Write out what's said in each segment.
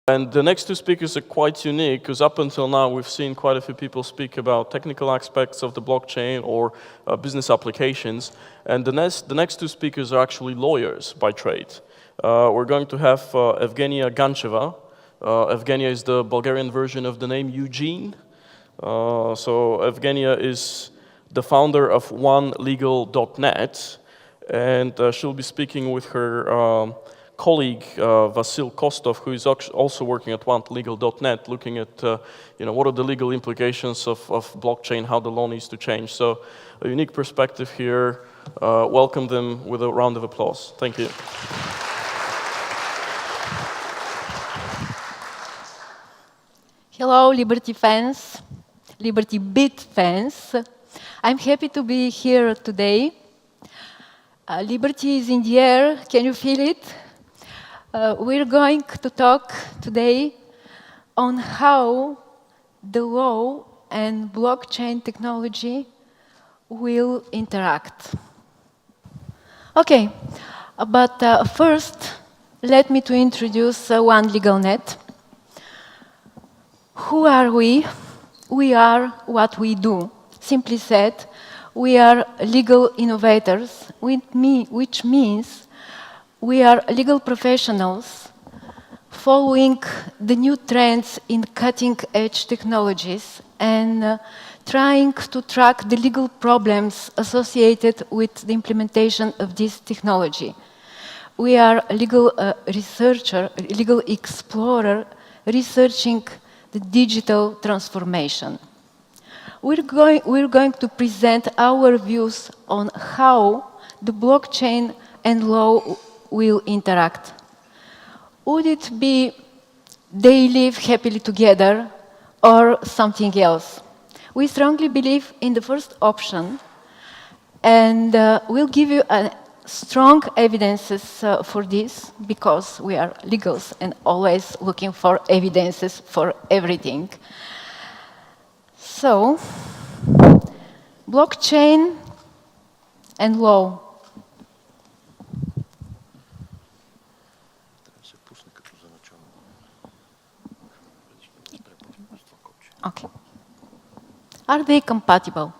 And the next two speakers are quite unique, because up until now we've seen quite a few people speak about technical aspects of the blockchain or business applications. And the next two speakers are actually lawyers by trade. We're going to have Evgeniya Gancheva. Evgeniya is the Bulgarian version of the name Eugene. So Evgeniya is the founder of OneLegal.net, and she'll be speaking with her colleague Vassil Kostov, who is also working at OneLegal.net, looking at what are the legal implications of blockchain, how the law needs to change. So a unique perspective here. Welcome them with a round of applause. Thank you. Hello, Liberty fans, LibertyBits fans. I'm happy to be here today. Liberty is in the air. Can you feel it? We're going to talk today on how the law and blockchain technology will interact. Okay, but first, let me to introduce OneLegalNet. Who are we? We are what we do. Simply said, we are legal innovators, which means we are legal professionals following the new trends in cutting-edge technologies and trying to track the legal problems associated with the implementation of this technology. We are a legal researcher, legal explorer, researching the digital transformation. We're going to present our views on how the blockchain and law will interact. Would it be they live happily together or something else? We strongly believe in the first option, and we'll give you strong evidences for this, because we are legals and always looking for evidences for everything. So, blockchain and law. Okay. Are they compatible?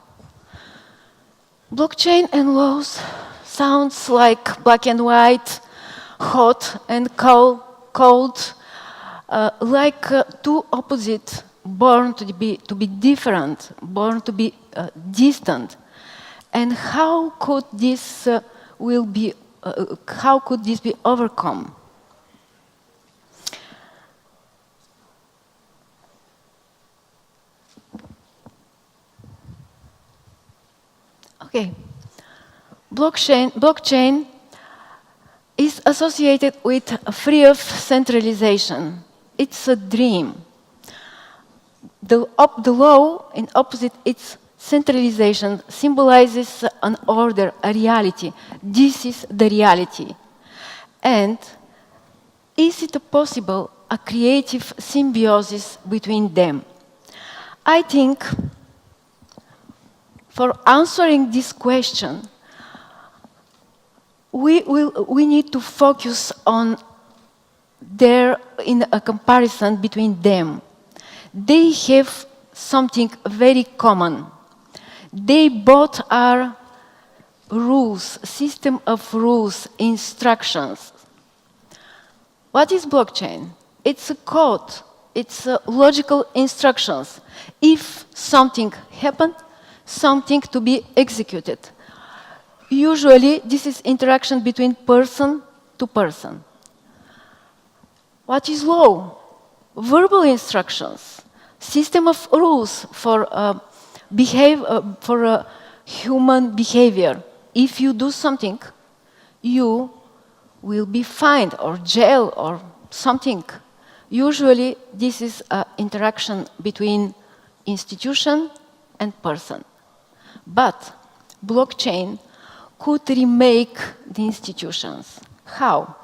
Blockchain and laws sounds like black and white, hot and cold, like two opposites, born to be different, born to be distant. And how could this be overcome? Okay. Blockchain is associated with free of centralization. It's a dream. The law, in opposite its centralization, symbolizes an order, a reality. This is the reality. And is it possible a creative symbiosis between them? I think for answering this question, we need to focus on in a comparison between them. They have something very common. They both are rules, system of rules, instructions. What is blockchain? It's a code. It's logical instructions. If something happened, something to be executed. Usually, this is interaction between person to person. What is law? Verbal instructions, system of rules for human behavior. If you do something, you will be fined or jailed or something. Usually, this is an interaction between institution and person. But blockchain could remake the institutions. How?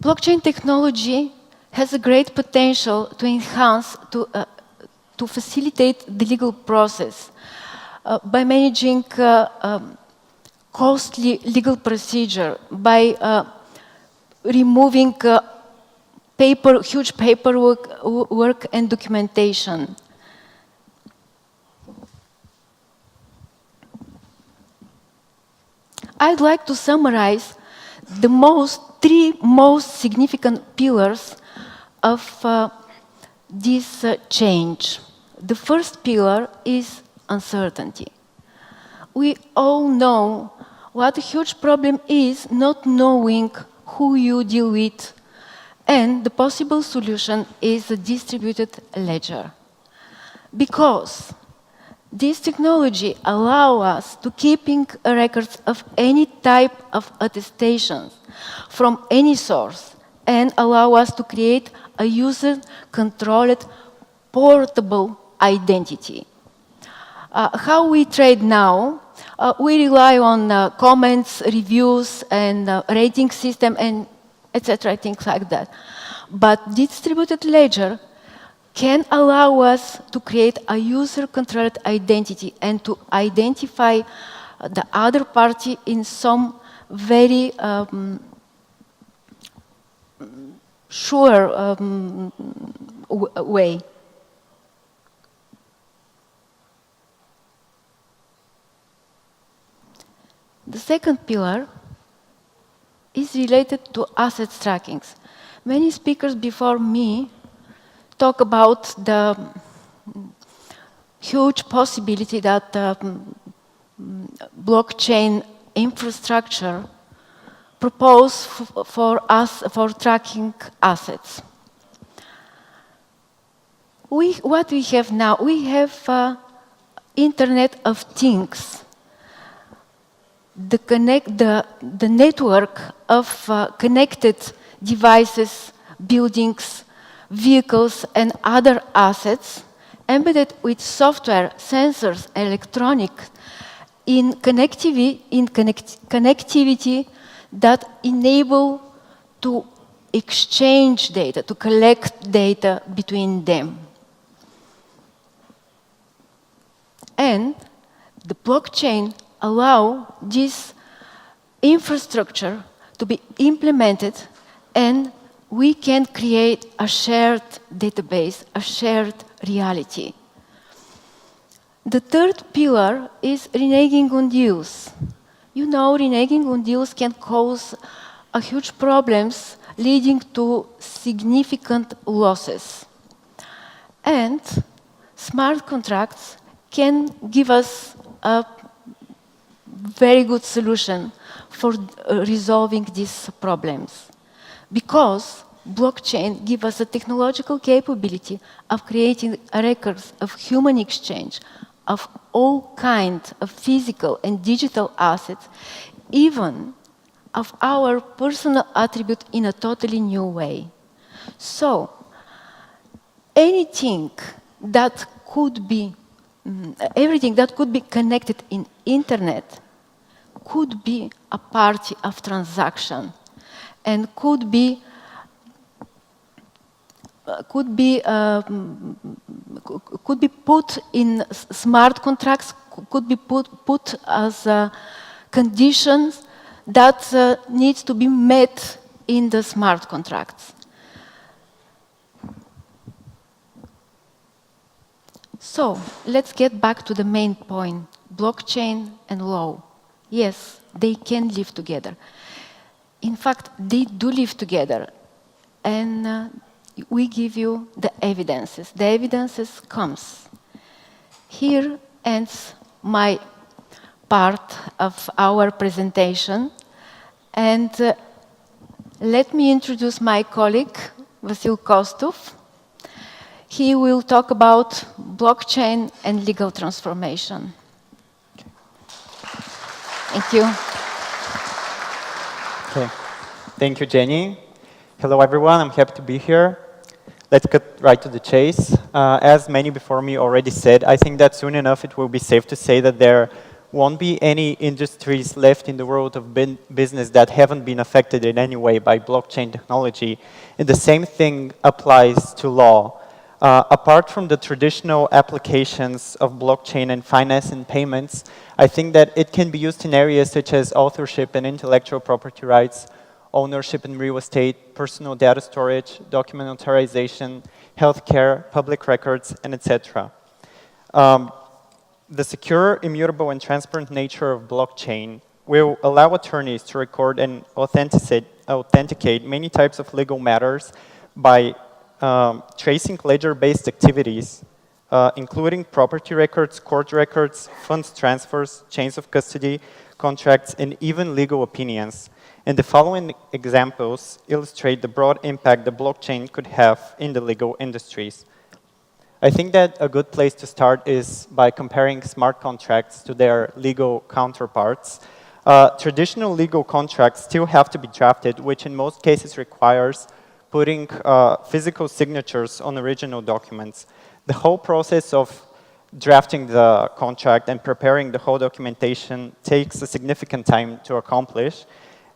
Blockchain technology has a great potential to enhance, to facilitate the legal process by managing costly legal procedure, by removing huge paperwork work and documentation. I'd like to summarize the three most significant pillars of this change. The first pillar is uncertainty. We all know what a huge problem is not knowing who you deal with, and the possible solution is a distributed ledger. Because this technology allows us to keeping records of any type of attestations from any source and allow us to create a user-controlled portable identity. How we trade now, we rely on comments, reviews, and rating system, and etc., things like that. But distributed ledger can allow us to create a user-controlled identity and to identify the other party in some very sure way. The second pillar is related to asset tracking. Many speakers before me talk about the huge possibility that blockchain infrastructure propose for us for tracking assets. What we have now, we have Internet of Things. The network of connected devices, buildings, vehicles, and other assets embedded with software, sensors, electronics in connectivity that enable to exchange data, to collect data between them. And the blockchain allow this infrastructure to be implemented, and we can create a shared database, a shared reality. The third pillar is reneging on deals. You know, reneging on deals can cause huge problems, leading to significant losses. And smart contracts can give us a very good solution for resolving these problems. Because blockchain gives us a technological capability of creating records of human exchange of all kinds of physical and digital assets, even of our personal attribute in a totally new way. So, anything that could be, everything that could be connected in internet could be a party of transaction and could be put in smart contracts, could be put as conditions that needs to be met in the smart contracts. So let's get back to the main point, blockchain and law. Yes, they can live together. In fact, they do live together. And we give you the evidences. The evidences comes. Here ends my part of our presentation. And let me introduce my colleague, Vassil Kostov. He will talk about blockchain and legal transformation. Thank you. Okay. Thank you, Jenny. Hello, everyone. I'm happy to be here. Let's get right to the chase. As many before me already said, I think that soon enough it will be safe to say that there won't be any industries left in the world of business that haven't been affected in any way by blockchain technology. And the same thing applies to law. Apart from the traditional applications of blockchain and finance and payments, I think that it can be used in areas such as authorship and intellectual property rights, ownership in real estate, personal data storage, document authorization, healthcare, public records, and etc. The secure, immutable, and transparent nature of blockchain will allow attorneys to record and authenticate many types of legal matters by tracing ledger-based activities, including property records, court records, funds transfers, chains of custody, contracts, and even legal opinions. And the following examples illustrate the broad impact the blockchain could have in the legal industries. I think that a good place to start is by comparing smart contracts to their legal counterparts. Traditional legal contracts still have to be drafted, which in most cases requires putting physical signatures on original documents. The whole process of drafting the contract and preparing the whole documentation takes a significant time to accomplish.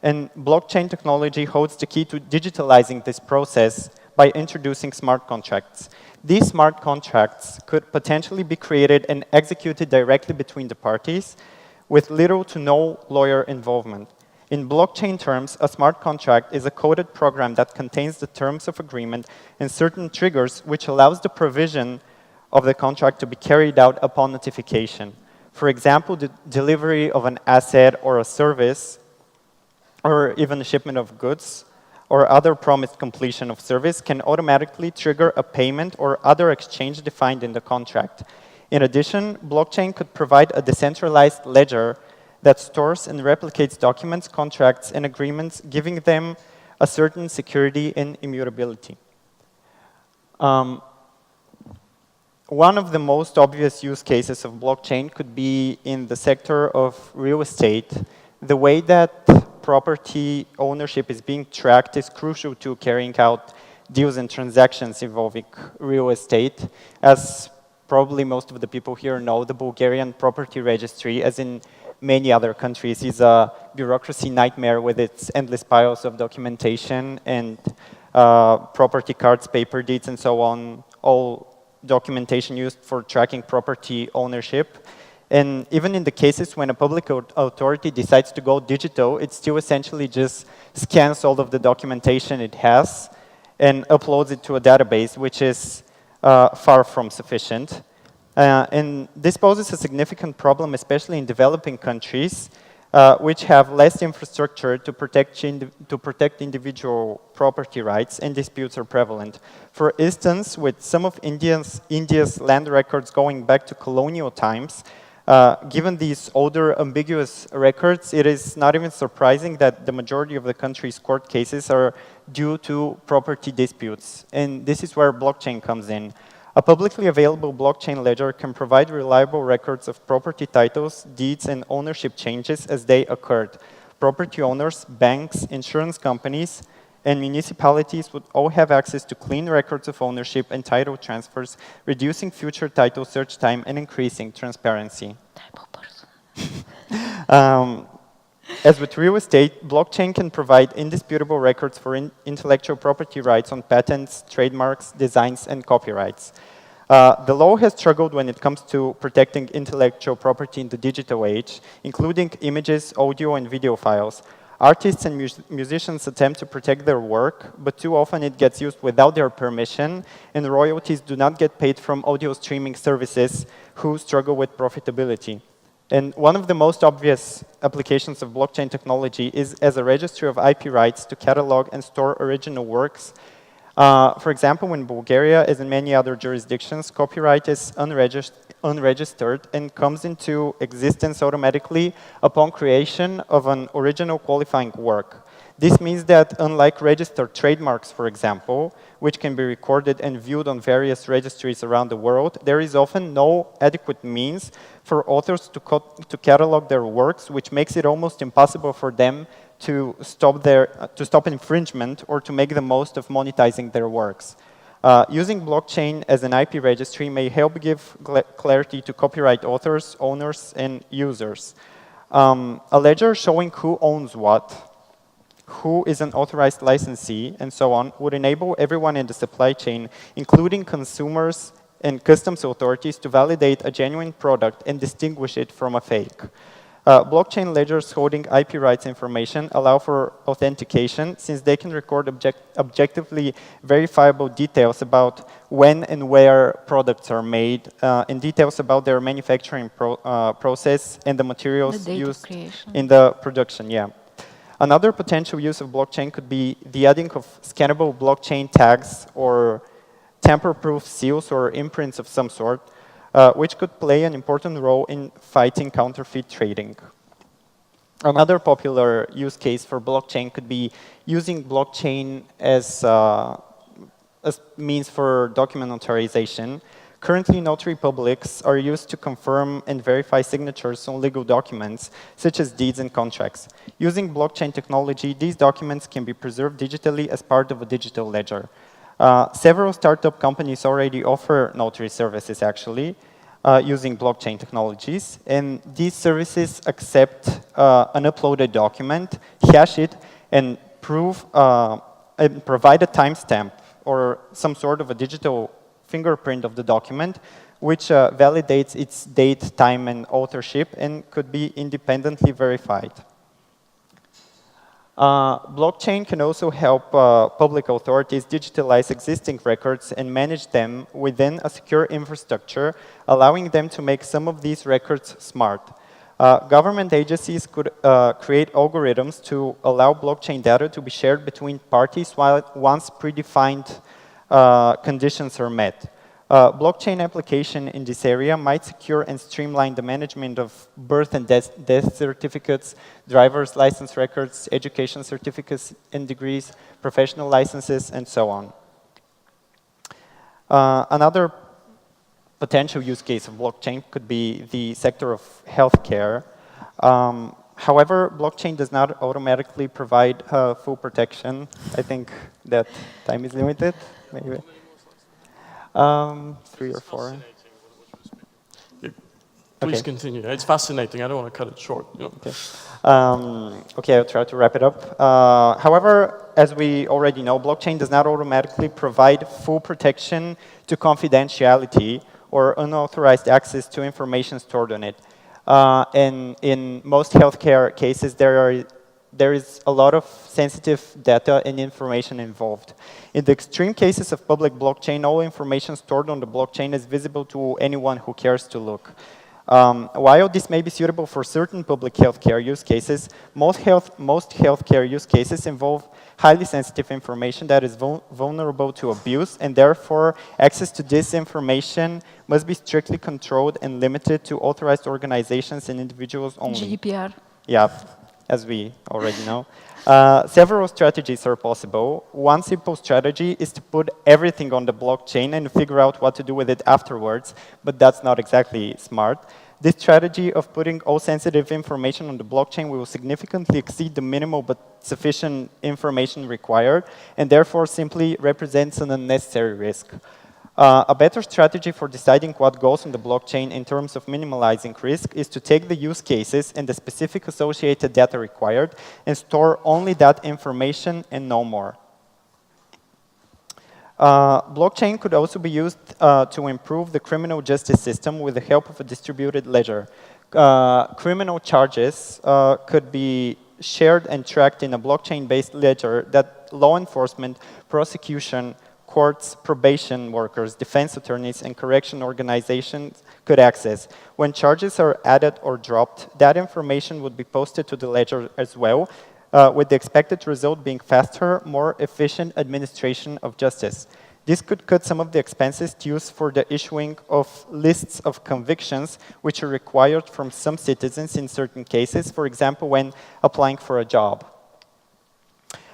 And blockchain technology holds the key to digitalizing this process by introducing smart contracts. These smart contracts could potentially be created and executed directly between the parties with little to no lawyer involvement. In blockchain terms, a smart contract is a coded program that contains the terms of agreement and certain triggers which allows the provision of the contract to be carried out upon notification. For example, the delivery of an asset or a service, or even a shipment of goods, or other promised completion of service can automatically trigger a payment or other exchange defined in the contract. In addition, blockchain could provide a decentralized ledger that stores and replicates documents, contracts, and agreements, giving them a certain security and immutability. One of the most obvious use cases of blockchain could be in the sector of real estate. The way that property ownership is being tracked is crucial to carrying out deals and transactions involving real estate. As probably most of the people here know, the Bulgarian property registry, as in many other countries, is a bureaucracy nightmare with its endless piles of documentation and property cards, paper deeds, and so on, all documentation used for tracking property ownership. And even in the cases when a public authority decides to go digital, it still essentially just scans all of the documentation it has and uploads it to a database, which is far from sufficient. And this poses a significant problem, especially in developing countries, which have less infrastructure to protect individual property rights, and disputes are prevalent. For instance, with some of India's land records going back to colonial times, given these older, ambiguous records, it is not even surprising that the majority of the country's court cases are due to property disputes. And this is where blockchain comes in. A publicly available blockchain ledger can provide reliable records of property titles, deeds, and ownership changes as they occurred. Property owners, banks, insurance companies, and municipalities would all have access to clean records of ownership and title transfers, reducing future title search time and increasing transparency. As with real estate, blockchain can provide indisputable records for intellectual property rights on patents, trademarks, designs, and copyrights. The law has struggled when it comes to protecting intellectual property in the digital age, including images, audio, and video files. Artists and musicians attempt to protect their work, but too often it gets used without their permission, and royalties do not get paid from audio streaming services who struggle with profitability. And one of the most obvious applications of blockchain technology is as a registry of IP rights to catalog and store original works. For example, in Bulgaria, as in many other jurisdictions, copyright is unregistered and comes into existence automatically upon creation of an original qualifying work. This means that unlike registered trademarks, for example, which can be recorded and viewed on various registries around the world, there is often no adequate means for authors to catalog their works, which makes it almost impossible for them to stop infringement or to make the most of monetizing their works. Using blockchain as an IP registry may help give clarity to copyright authors, owners, and users. A ledger showing who owns what, who is an authorized licensee, and so on, would enable everyone in the supply chain, including consumers and customs authorities, to validate a genuine product and distinguish it from a fake. Blockchain ledgers holding IP rights information allow for authentication since they can record objectively verifiable details about when and where products are made, and details about their manufacturing process and the materials used in the production. Yeah. Another potential use of blockchain could be the adding of scannable blockchain tags or tamper-proof seals or imprints of some sort, which could play an important role in fighting counterfeit trading. Another popular use case for blockchain could be using blockchain as a means for document authorization. Currently, notary publics are used to confirm and verify signatures on legal documents, such as deeds and contracts. Using blockchain technology, these documents can be preserved digitally as part of a digital ledger. Several startup companies already offer notary services, actually, using blockchain technologies. And these services accept an uploaded document, hash it, and provide a timestamp or some sort of a digital fingerprint of the document, which validates its date, time, and authorship, and could be independently verified. Blockchain can also help public authorities digitalize existing records and manage them within a secure infrastructure, allowing them to make some of these records smart. Government agencies could create algorithms to allow blockchain data to be shared between parties once predefined conditions are met. Blockchain application in this area might secure and streamline the management of birth and death certificates, driver's license records, education certificates and degrees, professional licenses, and so on. Another potential use case of blockchain could be the sector of healthcare. However, blockchain does not automatically provide full protection. I think that time is limited, maybe. 3 or 4. Please continue. It's fascinating. I don't want to cut it short. Okay. Okay, I'll try to wrap it up. However, as we already know, blockchain does not automatically provide full protection to confidentiality or unauthorized access to information stored on it. And in most healthcare cases, there is a lot of sensitive data and information involved. In the extreme cases of public blockchain, all information stored on the blockchain is visible to anyone who cares to look. While this may be suitable for certain public healthcare use cases, most healthcare use cases involve highly sensitive information that is vulnerable to abuse, and therefore access to this information must be strictly controlled and limited to authorized organizations and individuals only. GDPR. Yeah, as we already know. Several strategies are possible. One simple strategy is to put everything on the blockchain and figure out what to do with it afterwards, but that's not exactly smart. This strategy of putting all sensitive information on the blockchain will significantly exceed the minimal but sufficient information required, and therefore simply represents an unnecessary risk. A better strategy for deciding what goes on the blockchain in terms of minimalizing risk is to take the use cases and the specific associated data required and store only that information and no more. Blockchain could also be used to improve the criminal justice system with the help of a distributed ledger. Criminal charges could be shared and tracked in a blockchain-based ledger that law enforcement, prosecution, courts, probation workers, defense attorneys, and correction organizations could access. When charges are added or dropped, that information would be posted to the ledger as well, with the expected result being faster, more efficient administration of justice. This could cut some of the expenses used for the issuing of lists of convictions, which are required from some citizens in certain cases, for example, when applying for a job.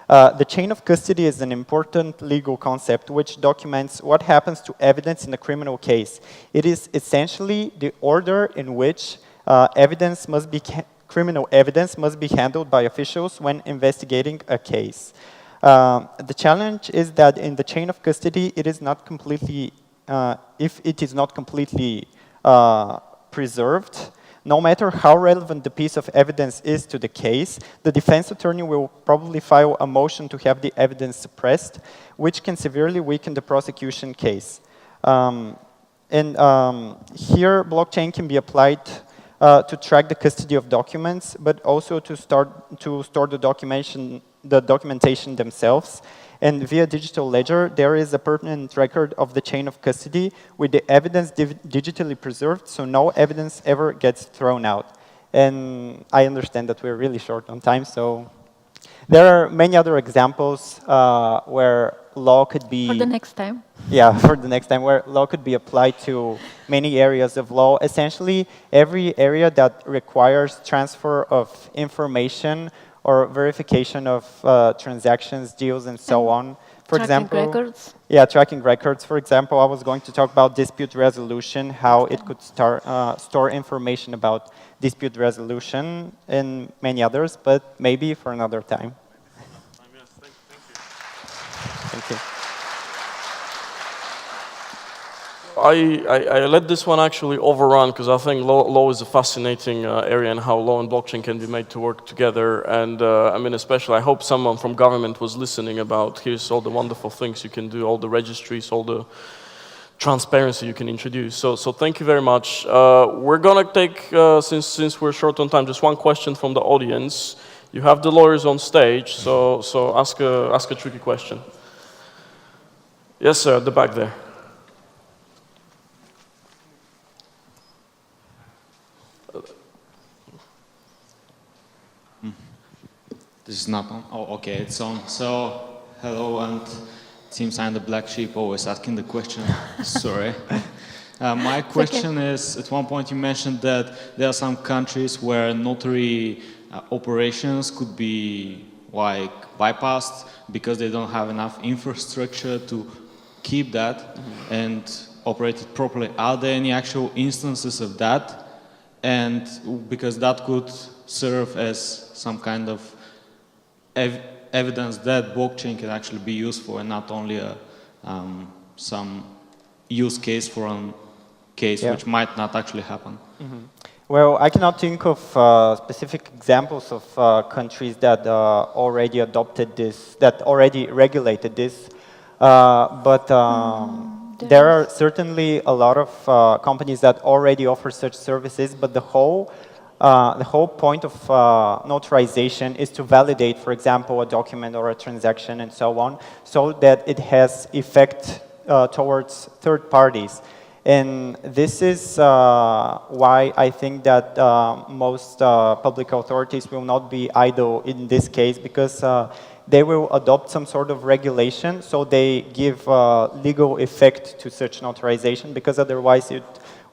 The chain of custody is an important legal concept which documents what happens to evidence in a criminal case. It is essentially the order in which criminal evidence must be handled by officials when investigating a case. The challenge is that in the chain of custody, it is not completely, if it is not completely preserved, no matter how relevant the piece of evidence is to the case, the defense attorney will probably file a motion to have the evidence suppressed, which can severely weaken the prosecution case. Here, blockchain can be applied to track the custody of documents, but also to store the documentation themselves. And via digital ledger, there is a permanent record of the chain of custody with the evidence digitally preserved, so no evidence ever gets thrown out. And I understand that we're really short on time, so there are many other examples where law could be... For the next time. Yeah, for the next time, where law could be applied to many areas of law. Essentially, every area that requires transfer of information or verification of transactions, deals, and so on. For example, records. Yeah, tracking records. For example, I was going to talk about dispute resolution, how it could store information about dispute resolution, and many others, but maybe for another time. Yes, thank you. Thank you. I let this one actually overrun because I think law is a fascinating area and how law and blockchain can be made to work together. And I mean, especially, I hope someone from government was listening about here's all the wonderful things you can do, all the registries, all the transparency you can introduce. So thank you very much. We're gonna take, since we're short on time, just one question from the audience. You have the lawyers on stage, so ask a tricky question. Yes, sir, at the back there. This is not on. Oh, okay, it's on. So, hello, and it seems I'm the black sheep always asking the question. Sorry. My question is, at one point you mentioned that there are some countries where notary operations could be like bypassed because they don't have enough infrastructure to keep that and operate it properly. Are there any actual instances of that? And because that could serve as some kind of evidence that blockchain can actually be used for, and not only some use case for a case which might not actually happen. Mm-hmm. Well, I cannot think of specific examples of countries that already adopted this, that already regulated this, but there are certainly a lot of companies that already offer such services, but the whole point of notarization is to validate, for example, a document or a transaction and so on, so that it has effect towards third parties. And this is why I think that most public authorities will not be idle in this case, because they will adopt some sort of regulation, so they give legal effect to such notarization, because otherwise it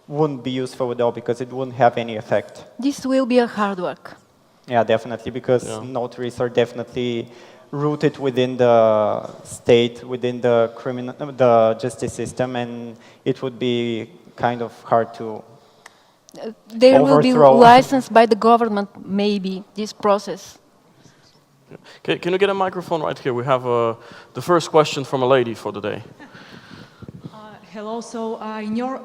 wouldn't be useful at all, because it wouldn't have any effect. This will be a hard work. Yeah, definitely, because notaries are definitely rooted within the state, within the justice system, and it would be kind of hard to They will be overthrow. licensed by the government, maybe, this process. Okay, can you get a microphone right here? We have the first question from a lady for the day. Hello. So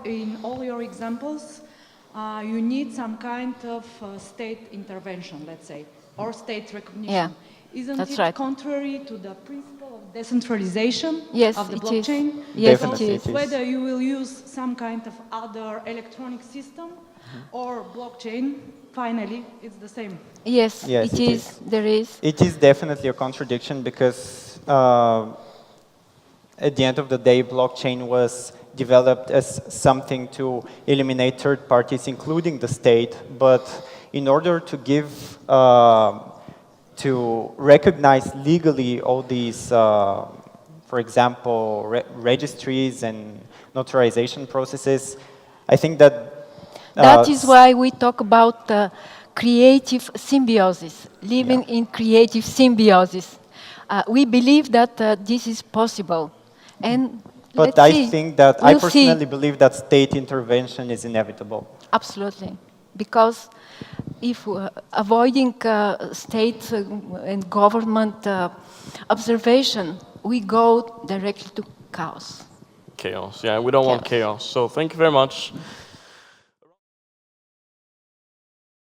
in all your examples, you need some kind of state intervention, let's say, or state recognition. Yeah, Isn't that's it right. contrary to the principle of decentralization Yes, of the it blockchain? is. Yes, Definitely it it is. is. Whether you will use some kind of other electronic system or blockchain, finally, it's the same. Yes, Yes, it it is. There is. It is definitely a contradiction, because at the end of the day, blockchain was developed as something to eliminate third parties, including the state. But in order to give, to recognize legally all these, for example, registries and notarization processes, I think that That is why we talk about creative symbiosis, living in creative symbiosis. We believe that this is possible. And But let's I see. think that, We'll I personally see. believe that state intervention is inevitable. Absolutely. Because if avoiding state and government observation, we go directly to chaos. Chaos, yeah, we don't want chaos. So thank you very much.